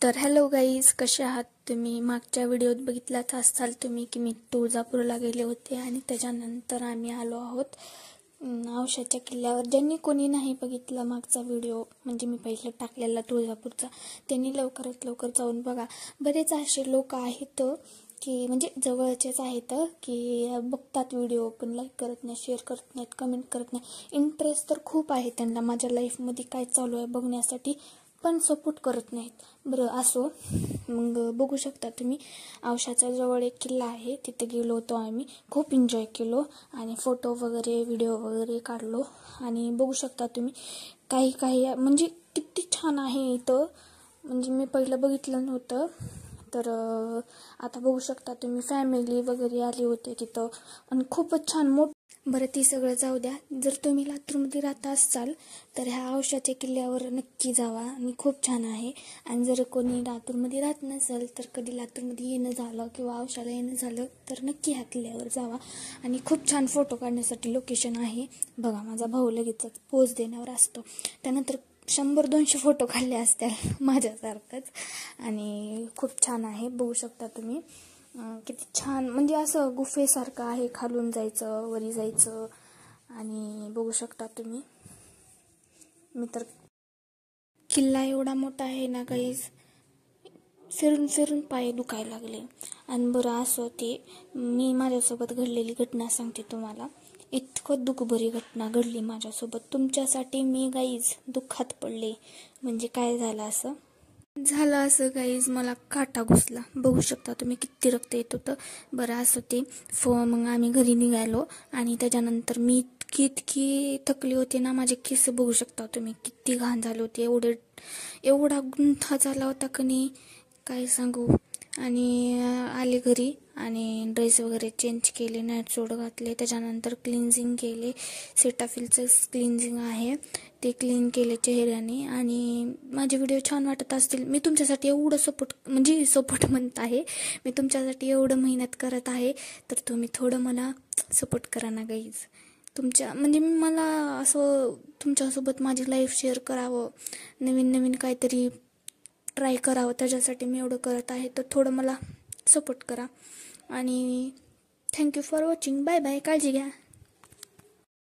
तर hello guys, कसे आहात तुम्ही? मागच्या व्हिडिओत बघितलाच असाल तुम्ही की मी तुळजापूरला गेले होते आणि त्याच्यानंतर आम्ही आलो आहोत औशाच्या किल्ल्यावर. ज्यांनी कोणी नाही बघितला मागचा व्हिडिओ, म्हणजे मी पहिला टाकलेला तुळजापूरचा, त्यांनी लवकरात लवकर जाऊन बघा. बरेच असे लोक आहेत की म्हणजे जवळचेच आहेत की बघतात व्हिडिओ पण लाईक करत नाही, शेअर करत नाहीत, कमेंट करत नाही. इंटरेस्ट तर खूप आहे त्यांना माझ्या लाईफमध्ये काय चालू आहे बघण्यासाठी, पण सपोर्ट करत नाहीत. बरं असो, मग बघू शकता तुम्ही औशाच्या जवळ एक किल्ला आहे, तिथे गेलो होतो आम्ही. खूप एन्जॉय केलो आणि फोटो वगैरे व्हिडिओ वगैरे काढलो. आणि बघू शकता तुम्ही काही काही म्हणजे किती छान आहे इथं, म्हणजे मी पहिलं बघितलं नव्हतं. तर आता बघू शकता तुम्ही फॅमिली वगैरे आली होते तिथं आणि खूपच छान बरं ती सगळं जाऊ द्या. जर तुम्ही लातूरमध्ये राहता असाल तर ह्या औशाच्या किल्ल्यावर नक्की जावा आणि खूप छान आहे. आणि जर कोणी लातूरमध्ये राहत नसेल तर कधी लातूरमध्ये येणं झालं किंवा औशाला येणं झालं तर नक्की ह्या किल्ल्यावर जावा. आणि खूप छान फोटो काढण्यासाठी लोकेशन आहे. बघा माझा भाऊ लगेच पोज देण्यावर असतो, त्यानंतर 100-200 फोटो काढले असतील माझ्यासारखंच. आणि खूप छान आहे, बघू शकता तुम्ही किती छान, म्हणजे असं गुफेसारखं आहे. खालून जायचं, वरी जायचं. आणि बघू शकता तुम्ही, मी तर किल्ला एवढा मोठा आहे ना गाईज, फिरून फिरून पाय दुखायला लागले. आणि बरं असं ते मी माझ्यासोबत घडलेली घटना सांगते तुम्हाला. इतकं दुःखभरी घटना घडली माझ्यासोबत, तुमच्यासाठी मी गाईज दुःखात पडले. म्हणजे काय झालं असं गाईज, मला काटा घुसला. बघू शकता तुम्ही किती रक्त येत होतं. बरं असं ते मग आम्ही घरी निघालो आणि त्याच्यानंतर मी इतकी थकली होती ना, माझे केस बघू शकता तुम्ही किती घाण झाले होते. एवढा गुंठा झाला होता की नाही काय सांगू. आणि आले घरी आणि ड्रेस वगैरे चेंज केले, नाईट सूट घातले, त्याच्यानंतर क्लिन्झिंग केले. सेटाफिलचं क्लिन्झिंग आहे ते क्लीन केले चेहऱ्याने. आणि माझे व्हिडिओ छान वाटत असतील, मी तुमच्यासाठी एवढं सपोर्ट म्हणत आहे, मी तुमच्यासाठी एवढं मेहनत करत आहे, तर तुम्ही थोडं मला सपोर्ट करा ना गाईज. म्हणजे मला असं तुमच्यासोबत माझी लाईफ शेअर करावं, नवीन नवीन काहीतरी ट्राय करावं, त्याच्यासाठी मी एवढं करत आहे. तर थोडं मला सपोर्ट करा. आणि thank you for watching. Bye bye, काळजी घ्या.